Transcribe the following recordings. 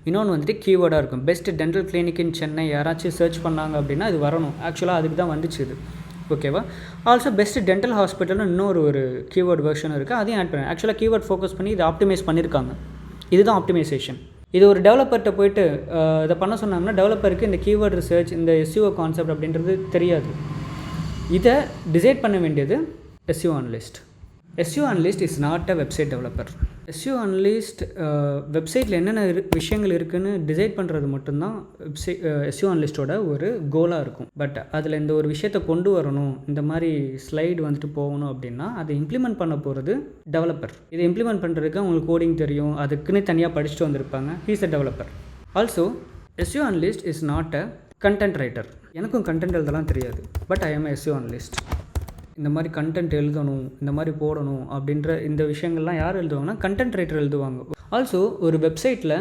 இன்னொன்று வந்துட்டு கீவேர்டாக இருக்கும். பெஸ்ட் டென்டல் கிளினிக் இன் சென்னை யாராச்சும் சர்ச் பண்ணாங்க அப்படின்னா இது வரணும். ஆக்சுவலாக அதுக்கு தான் வந்துச்சு இது. ஓகேவா? ஆல்சோ பெஸ்ட் டென்டல் ஹாஸ்பிட்டல்னு இன்னொரு கீவேர்ட் வெர்ஷன் இருக்குது, அதையும் ஆட் பண்ணேன். ஆக்சுவலாக கீவேர்ட் ஃபோக்கஸ் பண்ணி இதை ஆப்டிமைஸ் பண்ணியிருக்காங்க. இதுதான் ஆப்டிமைசேஷன். இது ஒரு டெவலப்பர்கிட்ட போயிட்டு இதை பண்ண சொன்னாங்கன்னா டெவலப்பருக்கு இந்த கீவேர்ட் ரிசர்ச், இந்த SEO கான்செப்ட் அப்படின்றது தெரியாது. இதை டிசைட் பண்ண வேண்டியது SEO Analyst. SEO Analyst is not a website developer. SEO Analyst வெப்சைட்டில் என்னென்ன விஷயங்கள் இருக்குதுன்னு டிசைட் பண்ணுறது மட்டும்தான் SEO Analystோட ஒரு கோலாக இருக்கும். பட் அதில் இந்த ஒரு விஷயத்தை கொண்டு வரணும், இந்த மாதிரி ஸ்லைடு வந்துட்டு போகணும் அப்படின்னா அதை இம்ப்ளிமெண்ட் பண்ண போகிறது டெவலப்பர். இதை இம்ப்ளிமெண்ட் பண்ணுறதுக்கு அவங்களுக்கு கோடிங் தெரியும், அதுக்குன்னு தனியாக படிச்சுட்டு வந்திருப்பாங்க. He's a developer. Also SEO Analyst is not a content writer. எனக்கும் கண்டென்ட் எழுதலாம் தெரியாது, but I am SEO Analyst. இந்த மாதிரி கண்டென்ட் எழுதணும், இந்த மாதிரி போடணும் அப்படின்ற இந்த விஷயங்கள்லாம் யார் எழுதுவாங்கன்னா கண்டென்ட் ரைட்டர் எழுதுவாங்க. ஆல்சோ ஒரு வெப்சைட்டில்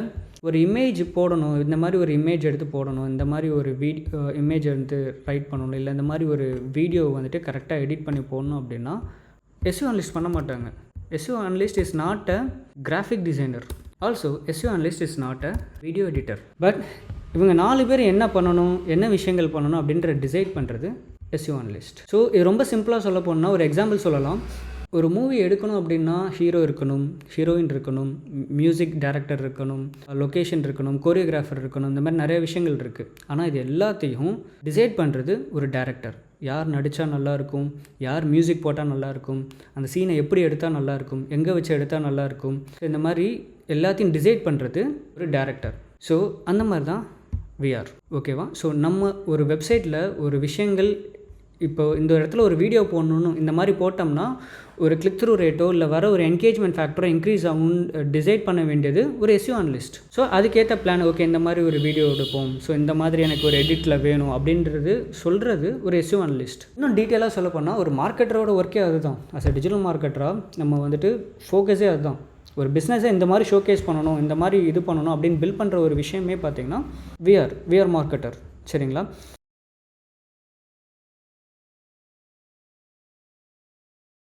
ஒரு இமேஜ் போடணும், இந்த மாதிரி ஒரு இமேஜ் எடுத்து போடணும், இந்த மாதிரி ஒரு இமேஜ் எடுத்து ரைட் பண்ணணும், இல்லை இந்த மாதிரி ஒரு வீடியோ வந்துட்டு கரெக்டாக எடிட் பண்ணி போடணும் அப்படின்னா SEO Analyst பண்ண மாட்டாங்க. SEO Analyst is not a graphic designer. Also SEO Analyst is not a video editor. But இவங்க 4 பேர் என்ன பண்ணணும், என்ன விஷயங்கள் பண்ணணும் அப்படின்ற டிசைட் பண்ணுறது SEO Analyst. ஸோ இது ரொம்ப சிம்பிளாக சொல்ல போனால் ஒரு எக்ஸாம்பிள் சொல்லலாம். ஒரு மூவி எடுக்கணும் அப்படின்னா ஹீரோ இருக்கணும், ஹீரோயின் இருக்கணும், மியூசிக் டைரக்டர் இருக்கணும், லொக்கேஷன் இருக்கணும், கோரியோகிராஃபர் இருக்கணும், இந்த மாதிரி நிறைய விஷயங்கள் இருக்குது. ஆனால் இது எல்லாத்தையும் டிசைட் பண்ணுறது ஒரு டைரக்டர். யார் நடித்தா நல்லாயிருக்கும், யார் மியூசிக் போட்டால் நல்லாயிருக்கும், அந்த சீனை எப்படி எடுத்தால் நல்லாயிருக்கும், எங்கே வச்சு எடுத்தால் நல்லாயிருக்கும், இந்த மாதிரி எல்லாத்தையும் டிசைட் பண்ணுறது ஒரு டைரக்டர். ஸோ அந்த மாதிரி தான் விஆர். ஓகேவா? ஸோ நம்ம ஒரு வெப்சைட்டில் ஒரு விஷயங்கள் இப்போ இந்த இடத்துல ஒரு வீடியோ போடணுன்னு இந்த மாதிரி போட்டோம்னா ஒரு கிளிக் த்ரூ ரேட்டோ இல்லை வர ஒரு என்கேஜ்மெண்ட் ஃபேக்டரோ இன்க்ரீஸ் ஆகும் டிசைட் பண்ண வேண்டியது ஒரு SEO Analyst. ஸோ அதுக்கேற்ற பிளான், ஓகே இந்த மாதிரி ஒரு வீடியோ எடுப்போம், ஸோ இந்த மாதிரி எனக்கு ஒரு எடிட்டில் வேணும் அப்படின்றது சொல்கிறது ஒரு SEO Analyst. இன்னும் டீட்டெயிலாக சொல்ல போனால் ஒரு மார்க்கெட்டரோட ஒர்க்கே அதுதான். அஸ் அ டிஜிட்டல் மார்க்கெட்டராக நம்ம வந்துட்டு ஃபோக்கஸே அதுதான். ஒரு பிஸ்னஸை இந்த மாதிரி ஷோகேஸ் பண்ணணும், இந்த மாதிரி இது பண்ணணும் அப்படின்னு பில்ட் பண்ணுற ஒரு விஷயமே பார்த்திங்கன்னா விஆர் மார்க்கெட்டர். சரிங்களா?